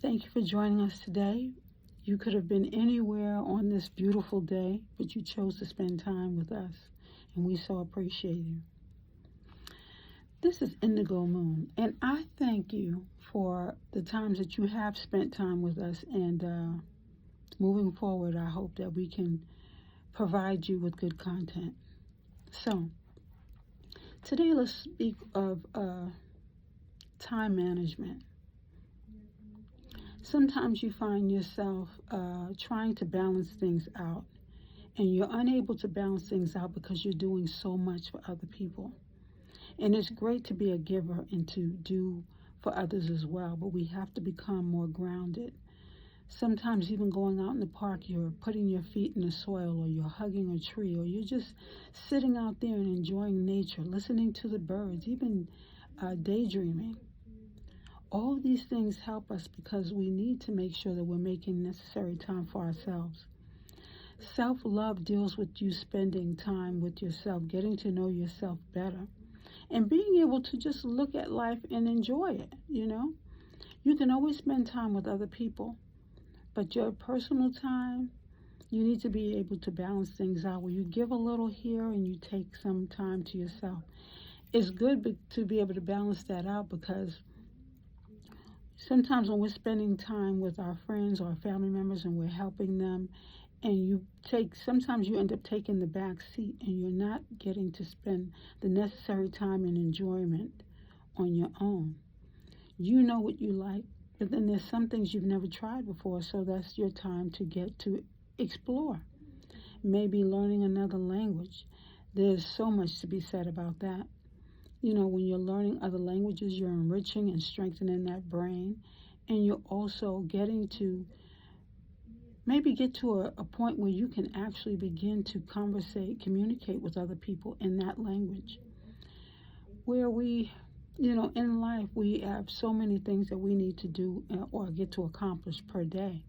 Thank you for joining us today. You could have been anywhere on this beautiful day, but you chose to spend time with us, and we so appreciate you. This is Indigo Moon, and I thank you for the times that you have spent time with us. And moving forward, I hope that we can provide you with good content. So, today let's speak of time management. Sometimes you find yourself trying to balance things out, and you're unable to balance things out because you're doing so much for other people. And it's great to be a giver and to do for others as well, but we have to become more grounded. Sometimes even going out in the park, you're putting your feet in the soil, or you're hugging a tree, or you're just sitting out there and enjoying nature, listening to the birds, even daydreaming. All of these things help us because we need to make sure that we're making necessary time for ourselves. Self-love deals with you spending time with yourself, getting to know yourself better, and being able to just look at life and enjoy it. You can always spend time with other people, but your personal time, you need to be able to balance things out where you give a little here and you take some time to yourself. It's good to be able to balance that out, because sometimes when we're spending time with our friends or our family members and we're helping them, and sometimes you end up taking the back seat and you're not getting to spend the necessary time and enjoyment on your own. You know what you like, but then there's some things you've never tried before, so that's your time to get to explore. Maybe learning another language. There's so much to be said about that. When you're learning other languages, you're enriching and strengthening that brain, and you're also getting to maybe get to a point where you can actually begin to communicate with other people in that language. Where in life, we have so many things that we need to do or get to accomplish per day.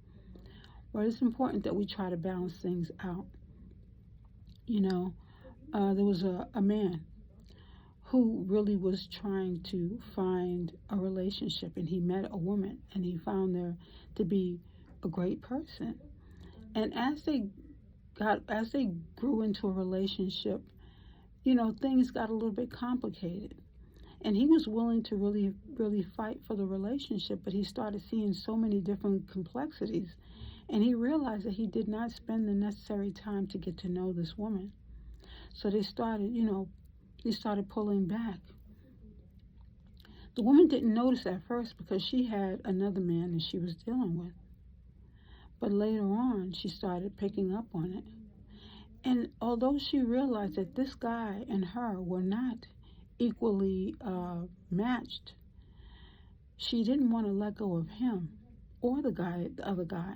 But it's important that we try to balance things out. There was a man who really was trying to find a relationship, and he met a woman, and he found her to be a great person. And as they grew into a relationship, things got a little bit complicated. And he was willing to really, really fight for the relationship, but he started seeing so many different complexities, and he realized that he did not spend the necessary time to get to know this woman. So they started pulling back. The woman didn't notice at first because she had another man that she was dealing with. But later on, she started picking up on it. And although she realized that this guy and her were not equally matched, she didn't want to let go of him or the other guy,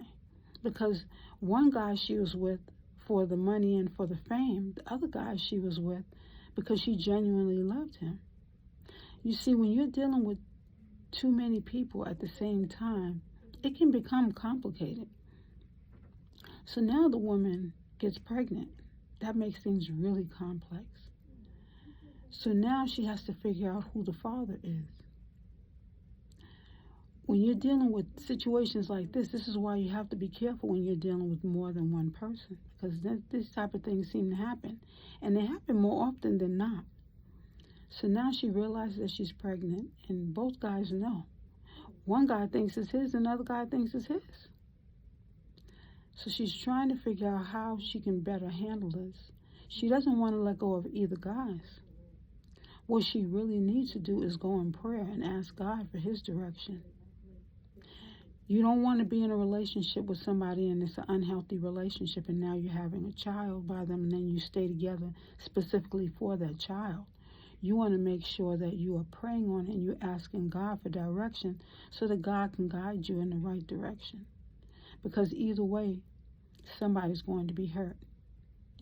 because one guy she was with for the money and for the fame, the other guy she was with because she genuinely loved him. You see, when you're dealing with too many people at the same time, it can become complicated. So now the woman gets pregnant. That makes things really complex. So now she has to figure out who the father is. When you're dealing with situations like this is why you have to be careful when you're dealing with more than one person, because this type of things seem to happen, and they happen more often than not. So now she realizes that she's pregnant, and both guys know. One guy thinks it's his, another guy thinks it's his. So she's trying to figure out how she can better handle this. She doesn't want to let go of either guys. What she really needs to do is go in prayer and ask God for his direction. You don't want to be in a relationship with somebody and it's an unhealthy relationship, and now you're having a child by them, and then you stay together specifically for that child. You want to make sure that you are praying on it and you're asking God for direction so that God can guide you in the right direction. Because either way, somebody's going to be hurt,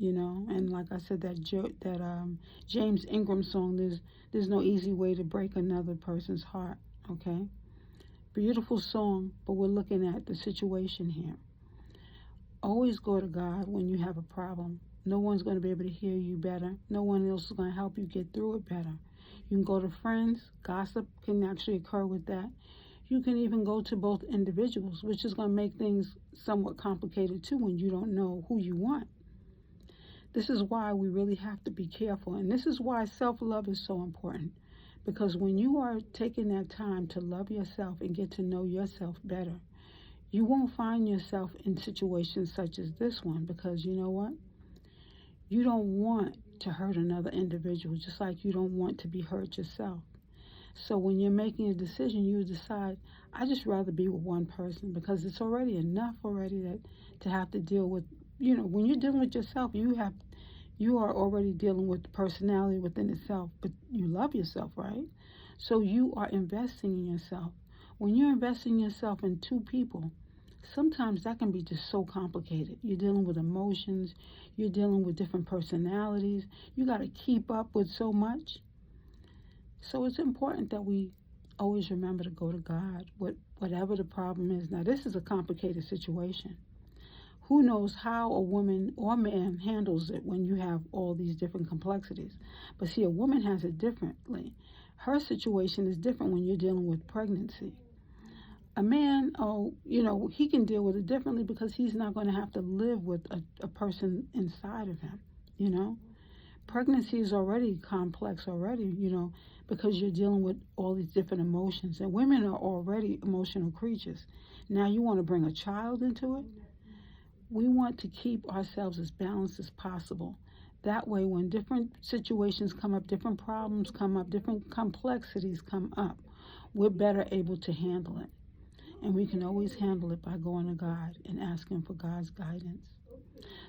And like I said, that James Ingram song, there's no easy way to break another person's heart, okay? Beautiful song, but we're looking at the situation here. Always go to God when you have a problem. No one's going to be able to hear you better. No one else is going to help you get through it better. You can go to friends. Gossip can actually occur with that. You can even go to both individuals, which is going to make things somewhat complicated too when you don't know who you want. This is why we really have to be careful, and this is why self-love is so important. Because when you are taking that time to love yourself and get to know yourself better, you won't find yourself in situations such as this one, because you know what? You don't want to hurt another individual, just like you don't want to be hurt yourself. So when you're making a decision, you decide, I just rather be with one person, because it's already enough already that to have to deal with, when you're dealing with yourself, you are already dealing with the personality within itself, but you love yourself, right? So you are investing in yourself. When you're investing yourself in two people, sometimes that can be just so complicated. You're dealing with emotions, you're dealing with different personalities, you got to keep up with so much. So it's important that we always remember to go to God, whatever the problem is. Now, this is a complicated situation. Who knows how a woman or man handles it when you have all these different complexities. But see, a woman has it differently. Her situation is different when you're dealing with pregnancy. A man, he can deal with it differently because he's not going to have to live with a person inside of him. Pregnancy is already complex already, because you're dealing with all these different emotions. And women are already emotional creatures. Now you want to bring a child into it? We want to keep ourselves as balanced as possible. That way, when different situations come up, different problems come up, different complexities come up, we're better able to handle it. And we can always handle it by going to God and asking for God's guidance.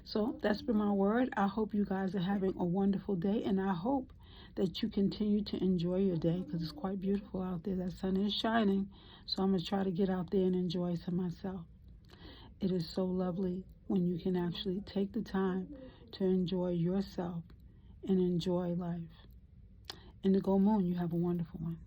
So that's been my word. I hope you guys are having a wonderful day, and I hope that you continue to enjoy your day, because it's quite beautiful out there. That sun is shining, so I'm going to try to get out there and enjoy some myself. It is so lovely when you can actually take the time to enjoy yourself and enjoy life. Indigo Moon, you have a wonderful one.